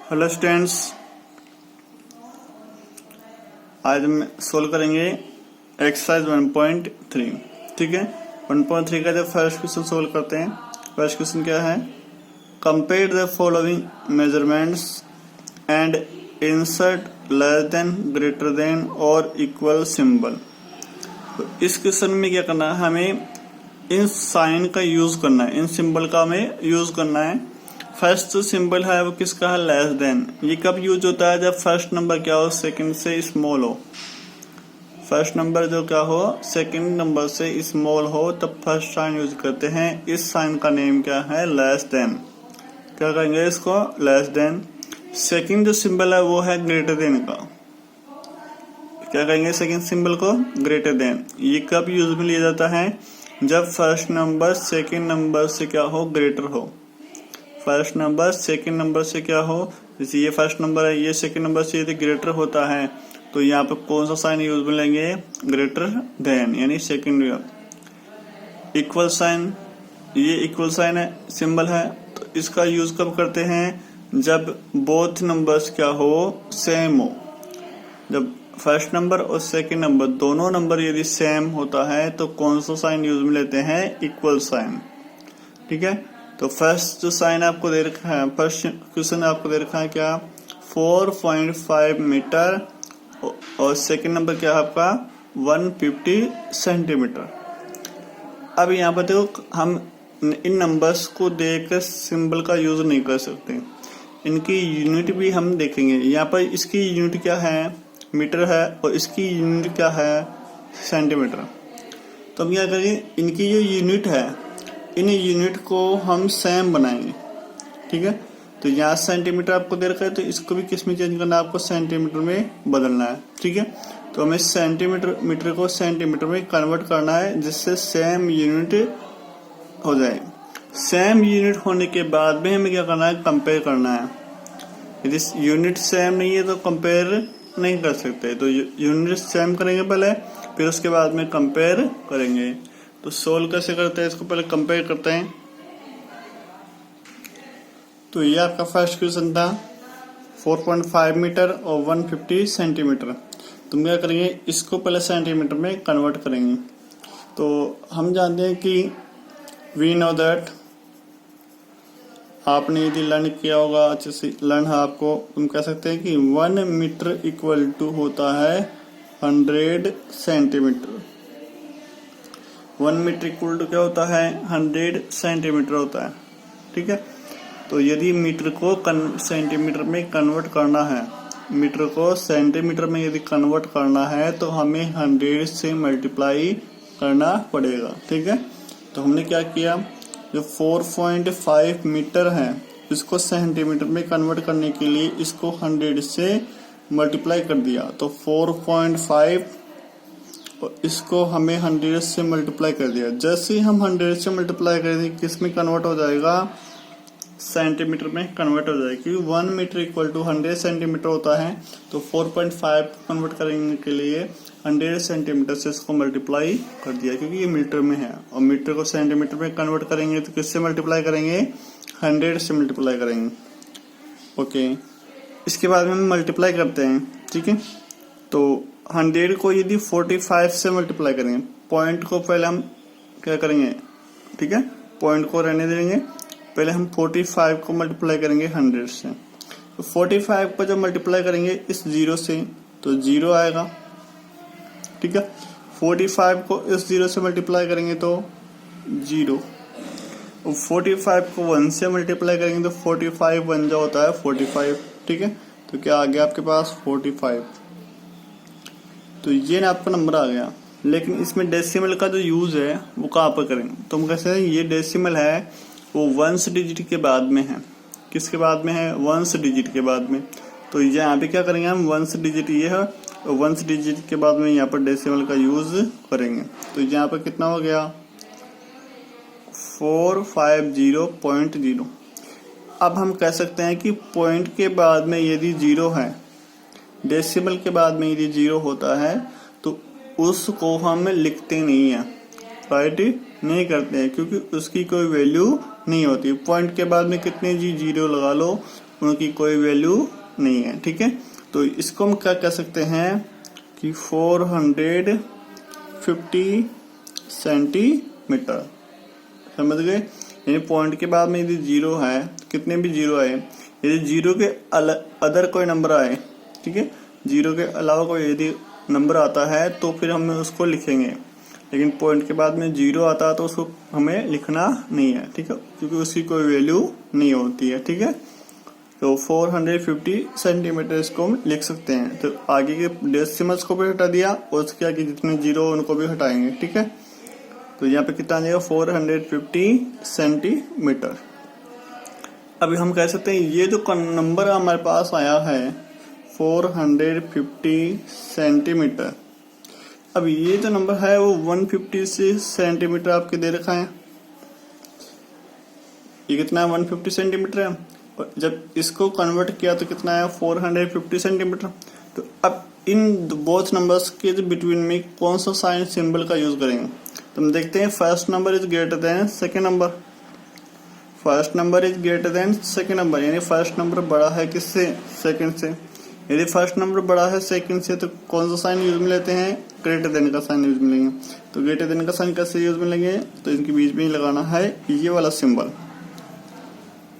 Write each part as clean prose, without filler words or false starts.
Hello students, आज हम solve करेंगे एक्सरसाइज 1.3। ठीक है, 1.3 का जब फर्स्ट क्वेश्चन सोल्व करते हैं, फर्स्ट क्वेश्चन क्या है, compare the following measurements and insert less than, greater than और इक्वल सिंबल। तो इस क्वेश्चन में क्या करना है, हमें इन साइन का यूज करना है, इन सिंबल का हमें यूज करना है। फर्स्ट जो सिंबल है वो किसका है, लेस देन। ये कब यूज होता है, जब फर्स्ट नंबर क्या हो, सेकंड से स्मॉल हो। फर्स्ट नंबर जो क्या हो, सेकंड नंबर से स्मॉल हो, तब फर्स्ट साइन यूज करते हैं। इस साइन का नेम क्या है, लेस देन। क्या कहेंगे इसको, लेस देन। सेकंड जो सिंबल है वो है ग्रेटर देन का। क्या कहेंगे सेकंड सिंबल को, ग्रेटर देन। ये कब यूज में लिया जाता है, जब फर्स्ट नंबर सेकंड नंबर से क्या हो, ग्रेटर हो। फर्स्ट नंबर सेकंड नंबर से क्या हो, जैसे ये फर्स्ट नंबर है, ये सेकंड नंबर से यदि ग्रेटर होता है तो यहाँ पे कौन सा साइन यूज में लेंगे, ग्रेटर देन, यानी सेकंड। इक्वल साइन, ये इक्वल साइन है, सिंबल है, तो इसका यूज कब करते हैं, जब बोथ नंबर्स क्या हो, सेम हो। जब फर्स्ट नंबर और सेकंड नंबर दोनों नंबर यदि सेम होता है तो कौन सा साइन यूज में लेते हैं, इक्वल साइन। ठीक है, तो फर्स्ट जो साइन आपको दे रखा है, फर्स्ट क्वेश्चन आपको दे रखा है क्या, 4.5 मीटर और सेकंड नंबर क्या है आपका 150 सेंटीमीटर। अब यहाँ पर देखो, हम इन नंबर्स को देखकर सिंबल का यूज नहीं कर सकते, इनकी यूनिट भी हम देखेंगे। यहाँ पर इसकी यूनिट क्या है, मीटर है, और इसकी यूनिट क्या है, सेंटीमीटर। तो हम क्या करेंगे, इनकी जो यूनिट है, इन यूनिट को हम सेम बनाएंगे। ठीक है, तो यहाँ सेंटीमीटर आपको दे रखा है, तो इसको भी किस में चेंज करना है, आपको सेंटीमीटर में बदलना है। ठीक है, तो हमें मीटर को सेंटीमीटर में कन्वर्ट करना है, जिससे सेम यूनिट हो जाए। सेम यूनिट होने के बाद में हमें क्या करना है, कंपेयर करना है। यदि यूनिट सेम नहीं है तो कंपेयर नहीं कर सकते, तो यूनिट सेम करेंगे पहले, फिर उसके बाद में कंपेयर करेंगे। तो सोल्व कैसे करते हैं, इसको पहले कंपेयर करते हैं। तो ये आपका फर्स्ट क्वेश्चन था, 4.5 मीटर और 150 सेंटीमीटर। तुम क्या करेंगे, इसको पहले सेंटीमीटर में कन्वर्ट करेंगे। तो हम जानते हैं कि वी नो दैट, आपने यदि लर्न किया होगा, अच्छे से लर्न है आपको, तुम कह सकते हैं कि 1 मीटर इक्वल टू होता है 100 सेंटीमीटर। 1 मीटर इक्वल टू क्या होता है, 100 सेंटीमीटर होता है। ठीक है, तो यदि मीटर को सेंटीमीटर में कन्वर्ट करना है, मीटर को सेंटीमीटर में यदि कन्वर्ट करना है तो हमें 100 से मल्टीप्लाई करना पड़ेगा। ठीक है, तो हमने क्या किया, जो 4.5 मीटर है इसको सेंटीमीटर में कन्वर्ट करने के लिए इसको 100 से मल्टीप्लाई कर दिया, तो 4.5 इसको हमें 100 से मल्टीप्लाई कर दिया। जैसे ही हम 100 से मल्टीप्लाई करेंगे, किस में कन्वर्ट हो जाएगा, सेंटीमीटर में कन्वर्ट हो जाएगा, क्योंकि 1 मीटर इक्वल टू 100 सेंटीमीटर होता है। तो 4.5 कन्वर्ट करने के लिए 100 सेंटीमीटर से इसको मल्टीप्लाई कर दिया, क्योंकि ये मीटर में है, और मीटर को सेंटीमीटर में कन्वर्ट करेंगे तो किससे मल्टीप्लाई करेंगे, 100 से मल्टीप्लाई करेंगे। ओके, इसके बाद में हम मल्टीप्लाई करते हैं। ठीक है, तो 100 को यदि 45 से मल्टीप्लाई करेंगे, पॉइंट को पहले हम क्या करेंगे, ठीक है, पॉइंट को रहने देंगे, पहले हम 45 को मल्टीप्लाई करेंगे 100 से। तो 45 को जब मल्टीप्लाई करेंगे इस 0 से तो 0 आएगा। ठीक है, 45 को इस 0 से मल्टीप्लाई करेंगे तो 0, और 45 को 1 से मल्टीप्लाई करेंगे तो 45 बन जा होता है 45। ठीक है, तो क्या आ गया आपके पास 45। तो ये ना आपका नंबर आ गया, लेकिन इसमें डेसिमल का जो यूज है वो कहाँ पर करेंगे, तो हम कैसे, ये डेसिमल है वो 1 डिजिट के बाद में है। किसके बाद में है, 1 डिजिट के बाद में। तो यहाँ पे क्या करेंगे हम, 1 डिजिट ये है, और 1 डिजिट के बाद में यहाँ पर डेसिमल का यूज करेंगे। तो यहाँ पर कितना हो गया, 450.0। अब हम कह सकते हैं कि पॉइंट के बाद में यदि 0 है, डेसिमल के बाद में यदि 0 होता है तो उसको हम लिखते नहीं है, राइट नहीं करते हैं, क्योंकि उसकी कोई वैल्यू नहीं होती। पॉइंट के बाद में कितने 0 लगा लो, उनकी कोई वैल्यू नहीं है। ठीक है, तो इसको हम क्या कह सकते हैं कि 450 सेंटीमीटर। समझ गए? यानी पॉइंट के बाद में यदि जीरो है, कितने भी जीरो आए, यदि जीरो के अदर कोई नंबर आए, ठीक है, जीरो के अलावा कोई यदि नंबर आता है तो फिर हम उसको लिखेंगे, लेकिन पॉइंट के बाद में जीरो आता है तो उसको हमें लिखना नहीं है। ठीक है, क्योंकि उसकी कोई वैल्यू नहीं होती है। ठीक है, तो 450 सेंटीमीटर इसको हम लिख सकते हैं। तो आगे के डेसिमल्स को भी हटा दिया और उसके आगे जितने जीरो उनको भी हटाएंगे। ठीक है, तो यहाँ पे कितना आ जाएगा 450 सेंटीमीटर। अभी हम कह सकते हैं ये जो नंबर हमारे पास आया है 450 सेंटीमीटर, अब ये जो नंबर है वो 156 सेंटीमीटर आपके दे रखा है। ये कितना है 150 सेंटीमीटर है, और जब इसको कन्वर्ट किया तो कितना है 450 सेंटीमीटर। तो अब इन बोथ नंबर्स के बिटवीन में कौन सा साइन सिंबल का यूज करेंगे, तो हम देखते हैं first number is greater than second number. First number is greater than second number, यानी फर्स्ट नंबर बड़ा है किससे, सेकेंड से। यदि फर्स्ट नंबर बड़ा है सेकंड से तो कौन सा साइन यूज में लेते हैं, ग्रेटर देन का साइन यूज में लेंगे। तो ग्रेटर देन का साइन कैसे यूज में लेंगे, तो इनके बीच में ही लगाना है ये वाला सिंबल,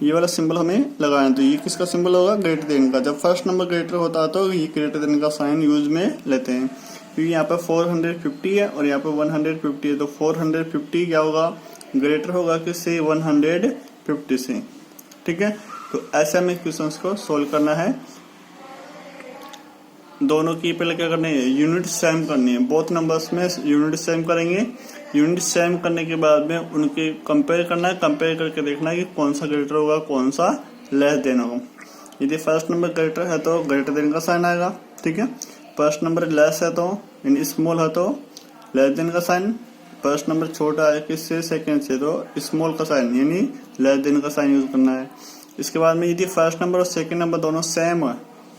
ये वाला सिंबल हमें लगाना। तो ये किसका सिंबल होगा, ग्रेटर देन का। जब फर्स्ट नंबर ग्रेटर होता है तो ये ग्रेटर देन का साइन यूज में लेते हैं, क्योंकि यहाँ पे 450 है और यहाँ पे 150 है, तो 450 क्या होगा, ग्रेटर होगा किससे, 150 से। ठीक है, तो ऐसे हमें क्वेश्चंस को सोल्व करना है। दोनों की पहले क्या करनी है, यूनिट सेम करनी है। बोथ नंबर्स में यूनिट सेम करेंगे। यूनिट सेम करने के बाद में उनके कंपेयर करना है, कंपेयर करके देखना है कि कौन सा ग्रेटर होगा, कौन सा लेस देन होगा। यदि फर्स्ट नंबर ग्रेटर है तो ग्रेटर देन का साइन आएगा। ठीक है, फर्स्ट नंबर लेस है तो यानी स्मॉल है तो लेस देन का साइन। फर्स्ट नंबर छोटा है किससे, सेकेंड से, तो स्मॉल का साइन यानी लेस देन का साइन यूज करना है। इसके बाद में यदि फर्स्ट नंबर और सेकेंड नंबर दोनों सेम है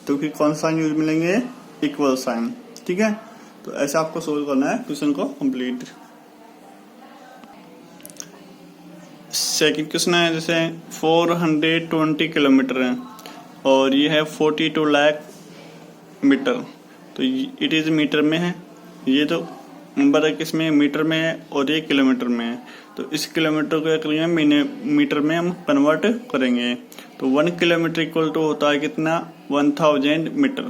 तो फिर कौन सा साइन यूज मिलेंगे, इक्वल साइन। ठीक है, तो ऐसे आपको सोल्व करना है क्वेश्चन को कंप्लीट। सेकंड क्वेश्चन है जैसे 420 किलोमीटर है और ये है 42 लाख मीटर, तो इट इज मीटर में है। ये तो नंबर है किसमें, मीटर में है, और ये किलोमीटर में है। तो इस किलोमीटर को क्या करेंगे, मीटर में हम कन्वर्ट करेंगे। तो 1 किलोमीटर इक्वल टू होता है कितना, 1000 मीटर।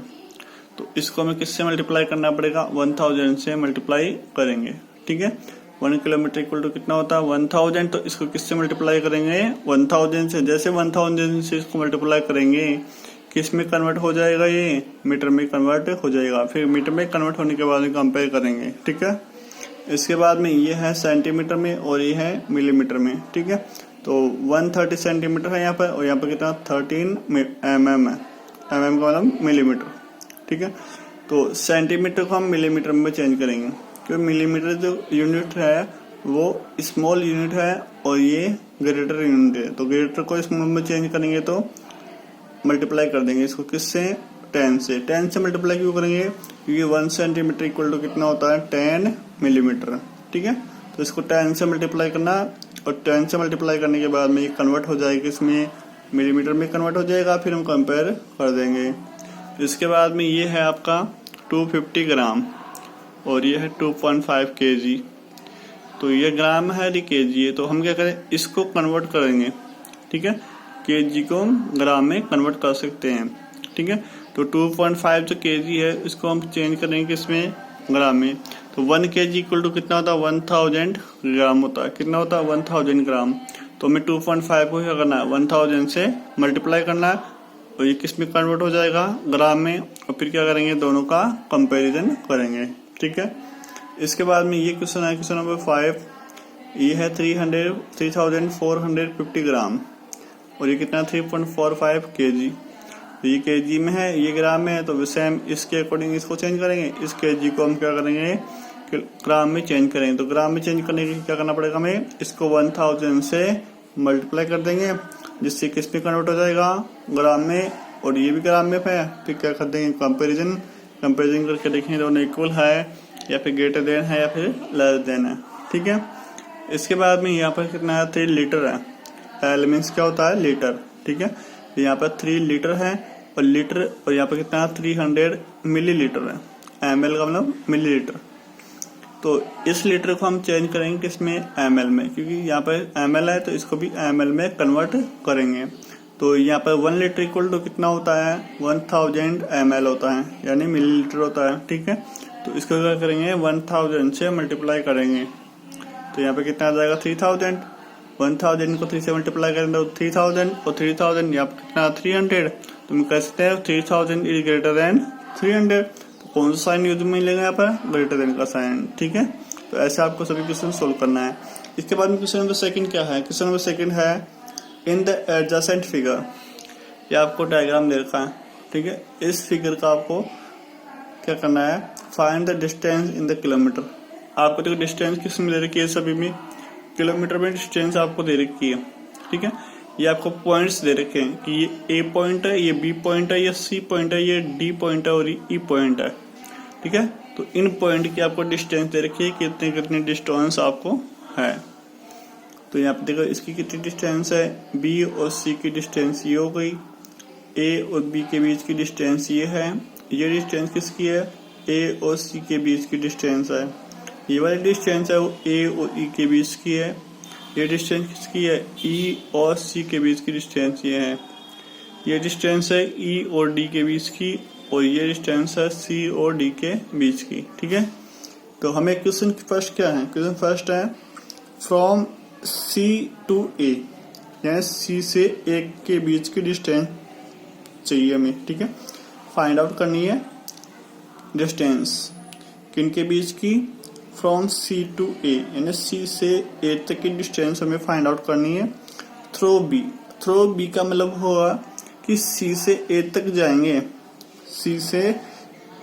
तो इसको हमें किससे मल्टीप्लाई करना पड़ेगा, 1000 से मल्टीप्लाई करेंगे। ठीक है, 1 किलोमीटर इक्वल टू कितना होता है 1000, तो इसको किससे मल्टीप्लाई करेंगे, 1000 से। जैसे 1000 से इसको मल्टीप्लाई करेंगे किस में कन्वर्ट हो जाएगा, ये मीटर में कन्वर्ट हो जाएगा। फिर मीटर में कन्वर्ट होने के बाद कंपेयर करेंगे। ठीक है, इसके बाद में ये है सेंटीमीटर में और ये है मिलीमीटर में। ठीक है, तो 130 सेंटीमीटर है यहाँ पर, और यहाँ पर कितना 13 mm है, mm का मतलब मिलीमीटर। ठीक है, तो सेंटीमीटर को हम मिलीमीटर में चेंज करेंगे, क्योंकि मिलीमीटर जो यूनिट है वो स्मॉल यूनिट है और ये ग्रेटर यूनिट है। तो ग्रेटर को स्मॉल में चेंज करेंगे तो मल्टीप्लाई कर देंगे इसको किससे, 10 से। 10 से मल्टीप्लाई क्यों करेंगे, क्योंकि 1 सेंटीमीटर इक्वल टू कितना होता है 10 मिलीमीटर। ठीक है, तो इसको 10 से मल्टीप्लाई करना, और 10 से मल्टीप्लाई करने के बाद में ये कन्वर्ट हो जाएगा इसमें, मिलीमीटर में कन्वर्ट हो जाएगा। फिर हम कंपेयर कर देंगे। इसके बाद में ये है आपका 250 ग्राम और ये है 2.5 kg। तो ये ग्राम है, ये kg है, तो हम क्या करें, इसको कन्वर्ट करेंगे। ठीक है, kg को हम ग्राम में कन्वर्ट कर सकते हैं। ठीक है, तो 2.5 जो kg है इसको हम चेंज करेंगे इसमें ग्राम में। तो 1 kg इक्वल टू कितना होता है 1000 ग्राम होता है। कितना होता है 1000 ग्राम। तो हमें 2.5 को क्या करना है 1000 से मल्टीप्लाई करना है, और ये किस में कन्वर्ट हो जाएगा, ग्राम में। और फिर क्या करेंगे, दोनों का कंपैरिजन करेंगे। ठीक है, इसके बाद में ये क्वेश्चन है, क्वेश्चन नंबर 5। ये है 3450 ग्राम और ये कितना 3.45 kg। तो ये kg में है, ये ग्राम में है, तो सेम इसके अकॉर्डिंग इसको चेंज करेंगे। इस kg को हम क्या करेंगे, ग्राम में चेंज करेंगे। तो ग्राम में चेंज करने के लिए क्या करना पड़ेगा हमें, इसको 1000 से मल्टीप्लाई कर देंगे, जिससे किस में कन्वर्ट हो जाएगा, ग्राम में, और ये भी ग्राम में है। फिर क्या कर देंगे, कंपेरिजन करके देखेंगे दोनों इक्वल है या फिर ग्रेटर देन है या फिर लेस देन है। ठीक है, इसके बाद में यहाँ पर कितना है 3 लीटर है। एल मीन्स क्या होता है, लीटर। ठीक है, यहाँ पर 3 लीटर है और लीटर, और यहाँ पर कितना 300 मिलीलीटर है, ml का मतलब मिलीलीटर। तो इस लीटर को हम चेंज करेंगे किसमें, ml में, क्योंकि यहाँ पर ml है तो इसको भी ml में कन्वर्ट करेंगे। तो यहाँ पर 1 लीटर इक्वल टू कितना होता है, 1000 ml होता है, यानी मिलीलीटर होता है। ठीक है, तो इसको क्या करेंगे 1000 से मल्टीप्लाई करेंगे, तो यहाँ पे कितना आ जाएगा 3000। 1000 को 3 से मल्टीप्लाई करेंगे तो 3000, और 3000 यहाँ पे कितना 300, तो हम कह सकते हैं 3000 इज ग्रेटर देन 300। तो कौन सा साइन यूज में लेंगे यहाँ पर, ग्रेटर देन का साइन। ठीक है, तो ऐसे आपको सभी क्वेश्चन सोल्व करना है। इसके बाद में क्वेश्चन नंबर सेकंड क्या है, क्वेश्चन नंबर सेकंड है इन द एडजेसेंट फिगर। ये आपको डायग्राम दे रखा है। ठीक है, इस फिगर का आपको क्या करना है, find the distance in the kilometre. आपको देखो डिस्टेंस किस में दे रखी है, सभी में किलोमीटर में डिस्टेंस आपको दे रखी है। ठीक है, ये आपको पॉइंट्स दे रखे हैं कि ये ए पॉइंट है, ये बी पॉइंट है, ये सी पॉइंट है, ये डी पॉइंट है और ये ई पॉइंट है। ठीक है, तो इन पॉइंट की आपको डिस्टेंस दे रखी है, कितने कितने डिस्टेंस आपको है। तो यहाँ पे देखो इसकी कितनी डिस्टेंस है, बी और सी की डिस्टेंस ये हो गई, ए और बी के बीच की डिस्टेंस ये है, ये डिस्टेंस किसकी है, ए और सी के बीच की डिस्टेंस है। ये वाली डिस्टेंस है वो ए और ई के बीच की है, ये डिस्टेंस किसकी है, ई और सी के बीच की डिस्टेंस ये है। ये डिस्टेंस है ई और डी के बीच की, और ये डिस्टेंस है सी और डी के बीच की। ठीक है, तो हमें क्वेश्चन फर्स्ट क्या है, क्वेश्चन फर्स्ट है फ्रॉम सी टू ए, यानी सी से ए के बीच की डिस्टेंस चाहिए हमें। ठीक है, फाइंड आउट करनी है डिस्टेंस किनके बीच की, फ्रॉम सी टू ए, यानी सी से ए तक की डिस्टेंस हमें फाइंड आउट करनी है थ्रू बी। थ्रू बी का मतलब होगा कि सी से ए तक जाएंगे, सी से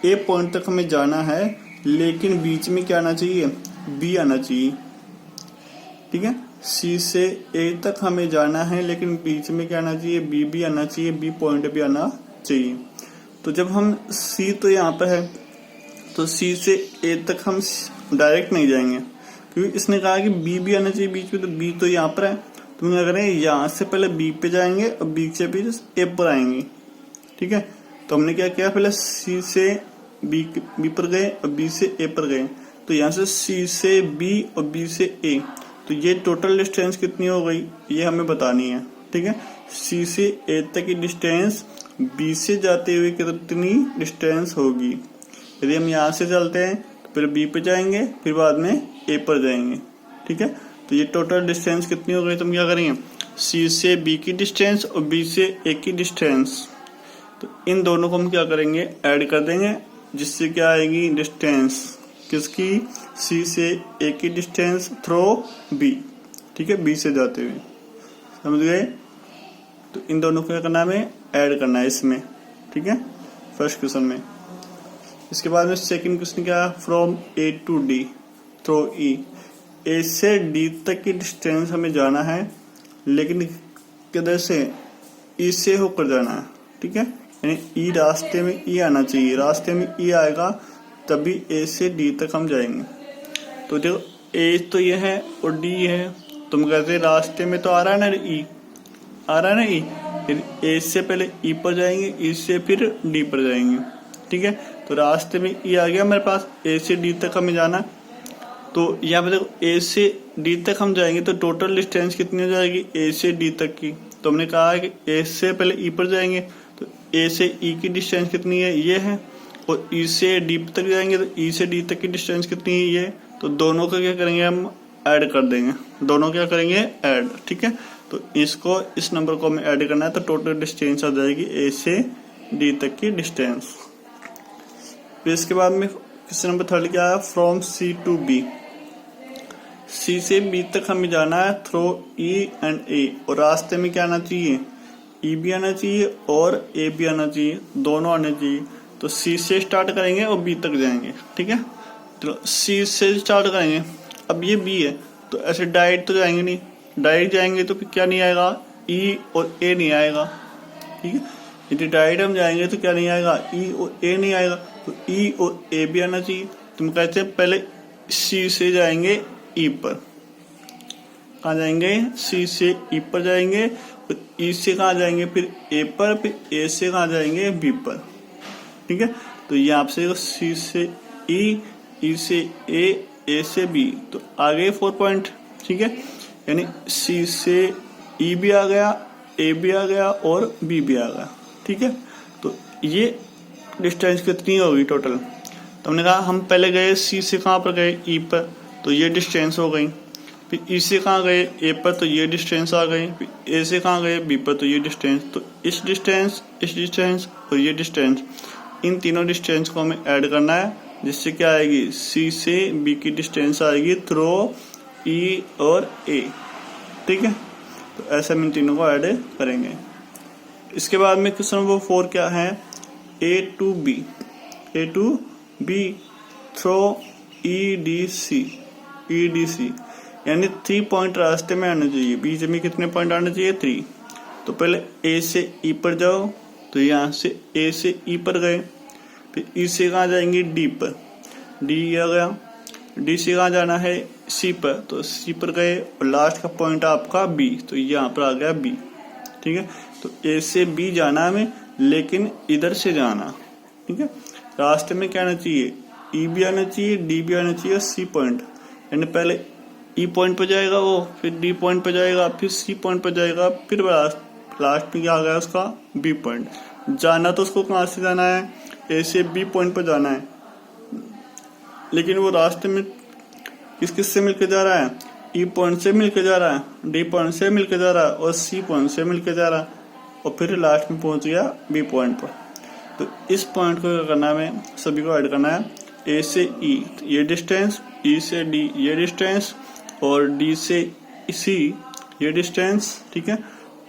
ए पॉइंट तक हमें जाना है, लेकिन बीच में क्या आना चाहिए, बी आना चाहिए। ठीक है, सी से ए तक हमें जाना है, लेकिन बीच में क्या आना चाहिए, बी भी आना चाहिए, बी पॉइंट भी आना चाहिए। तो जब हम सी तो यहाँ पर है, तो सी से ए तक हम डायरेक्ट नहीं जाएंगे, क्योंकि इसने कहा कि बी भी आना चाहिए बीच में, तो बी तो यहाँ पर है, तो हम क्या करेंगे यहाँ से पहले बी पे जाएंगे और बी से भी ए पर आएंगे। ठीक है, तो हमने क्या किया, पहले सी से बी पर गए और बी से ए पर गए, तो यहाँ से सी से बी और बी से ए, तो ये टोटल डिस्टेंस कितनी हो गई ये हमें बतानी है। ठीक है, सी से ए तक की डिस्टेंस बी से जाते हुए कितनी डिस्टेंस होगी। यदि हम यहाँ से चलते हैं तो फिर बी पे जाएंगे, फिर बाद में ए पर जाएंगे। ठीक है, तो ये टोटल डिस्टेंस कितनी हो गई, तो हम क्या करेंगे, सी से बी की डिस्टेंस और बी से ए की डिस्टेंस, तो इन दोनों को हम क्या करेंगे, ऐड कर देंगे, जिससे क्या आएगी डिस्टेंस किसकी, सी से ए की डिस्टेंस थ्रू बी। ठीक है, बी से जाते हुए, समझ गए। तो इन दोनों को क्या करना है, हमें ऐड करना है इसमें। ठीक है, फर्स्ट क्वेश्चन में। इसके बाद में सेकंड क्वेश्चन क्या, from A to D through E. A से डी तक की डिस्टेंस हमें जाना है, लेकिन किधर से, ई से होकर जाना है। ठीक है, यानी ई रास्ते में ई आना चाहिए, रास्ते में ई आएगा तभी ए से डी तक हम जाएंगे। तो देखो ए तो ये है और डी है, तुम कहते हैं रास्ते में तो आ रहा है ना ई, आ रहा है ना ई, फिर ए से पहले ई पर जाएंगे, ई से फिर डी पर जाएंगे। ठीक है, तो रास्ते में ई आ गया मेरे पास, ए से डी तक हमें जाना। तो यहाँ पे देखो ए से डी तक हम जाएंगे तो टोटल डिस्टेंस कितनी हो जाएगी ए से डी तक की। तो हमने कहा है कि ए से पहले ई पर जाएंगे, तो ए से ई की डिस्टेंस कितनी है, ये है, और ई से डी तक जाएंगे तो ई से डी तक की डिस्टेंस कितनी है, ये। तो दोनों का क्या करेंगे, हम ऐड कर देंगे, दोनों क्या करेंगे, ऐड। ठीक है, तो इसको इस नंबर को हमें ऐड करना है, तो टोटल डिस्टेंस आ जाएगी ए से डी तक की डिस्टेंस। फिर इसके बाद में क्वेश्चन नंबर थर्ड क्या है, फ्रॉम सी टू बी। सी से बी तक हमें जाना है थ्रू ई एंड ए, और रास्ते में क्या आना चाहिए, ई भी आना चाहिए और ए भी आना चाहिए, दोनों आने चाहिए। तो सी से स्टार्ट करेंगे और बी तक जाएंगे। ठीक है, तो सी से स्टार्ट करेंगे, अब ये बी है, तो ऐसे डायरेक्ट तो जाएंगे नहीं, डायरेक्ट जाएंगे तो फिर क्या नहीं आएगा, ई और ए नहीं आएगा। ठीक है, यदि डायरेक्ट हम जाएंगे तो क्या नहीं आएगा, ई और ए नहीं आएगा, तो ई और ए भी आना चाहिए। तुम कहते हैं पहले सी से जाएंगे ई पर, कहाँ जाएंगे, सी से ई पर जाएंगे, फिर ई से कहाँ जाएंगे, फिर ए पर, फिर ए से कहाँ जाएंगे, बी पर। ठीक है, तो ये आपसे सी से ई से ए से बी, तो आ गए 4 पॉइंट। ठीक है, यानी सी से ई भी आ गया, ए भी आ गया और बी भी आ गया। ठीक है, तो ये डिस्टेंस कितनी होगी टोटल। तो हमने कहा हम पहले गए सी से कहाँ पर गए, ई पर, तो ये डिस्टेंस हो गई। फिर ई से कहाँ गए, ए पर, तो ये डिस्टेंस आ गई। फिर ए से कहाँ गए, बी पर, तो ये डिस्टेंस। तो इस डिस्टेंस और ये डिस्टेंस, इन तीनों डिस्टेंस को हमें ऐड करना है, जिससे क्या आएगी, सी से बी की डिस्टेंस आएगी थ्रू ई और ए। ठीक है, तो ऐसे हम इन तीनों को ऐड करेंगे। इसके बाद में क्वेश्चन नंबर 4 क्या है, ए टू बी थ्रो EDC, यानी 3 पॉइंट रास्ते में आने चाहिए। बीच में कितने पॉइंट आने चाहिए, 3। तो पहले ए से ई पर जाओ, तो यहाँ से ए से ई पर गए, फिर ई से कहाँ जाएंगे, डी पर, डी आ गया। डी से कहाँ जाना है, सी पर, तो सी पर गए, और लास्ट का पॉइंट आपका बी, तो यहाँ पर आ गया बी। ठीक है, तो ए से बी जाना हमें, लेकिन इधर से जाना। ठीक है, रास्ते में क्या आना चाहिए, ई भी आना चाहिए, डी भी आना चाहिए, सी पॉइंट। यानी पहले ई पॉइंट पर जाएगा वो, फिर डी पॉइंट पर जाएगा, फिर सी पॉइंट पर जाएगा, फिर लास्ट में क्या आ गया उसका, बी पॉइंट। जाना तो उसको कहाँ से जाना है, ए से बी पॉइंट पर जाना है, लेकिन वो रास्ते में किस से मिलकर जा रहा है, ई पॉइंट से मिलकर जा रहा है, डी पॉइंट से मिलकर जा रहा है और सी पॉइंट से मिलकर जा रहा है, और फिर लास्ट में पहुंच गया बी पॉइंट पर। तो इस पॉइंट को क्या करना है, हमें सभी को ऐड करना है। ए से ई ये डिस्टेंस, ई से डी ये डिस्टेंस, और डी से सी ये डिस्टेंस। ठीक है,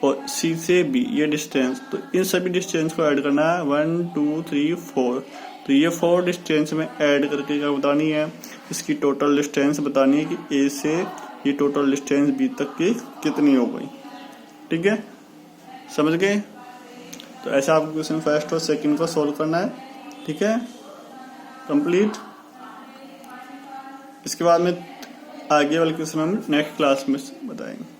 और सी से बी ये डिस्टेंस। तो इन सभी डिस्टेंस को ऐड करना है, 1 2 3 4। तो ये 4 डिस्टेंस में ऐड करके क्या बतानी है, इसकी टोटल डिस्टेंस बतानी है कि ए से ये टोटल डिस्टेंस बी तक की कितनी हो गई। ठीक है, समझ गए। तो ऐसा आपको क्वेश्चन फर्स्ट और सेकंड को सोल्व करना है। ठीक है, कंप्लीट। इसके बाद में आगे वाले क्वेश्चन हम नेक्स्ट क्लास में बताएंगे।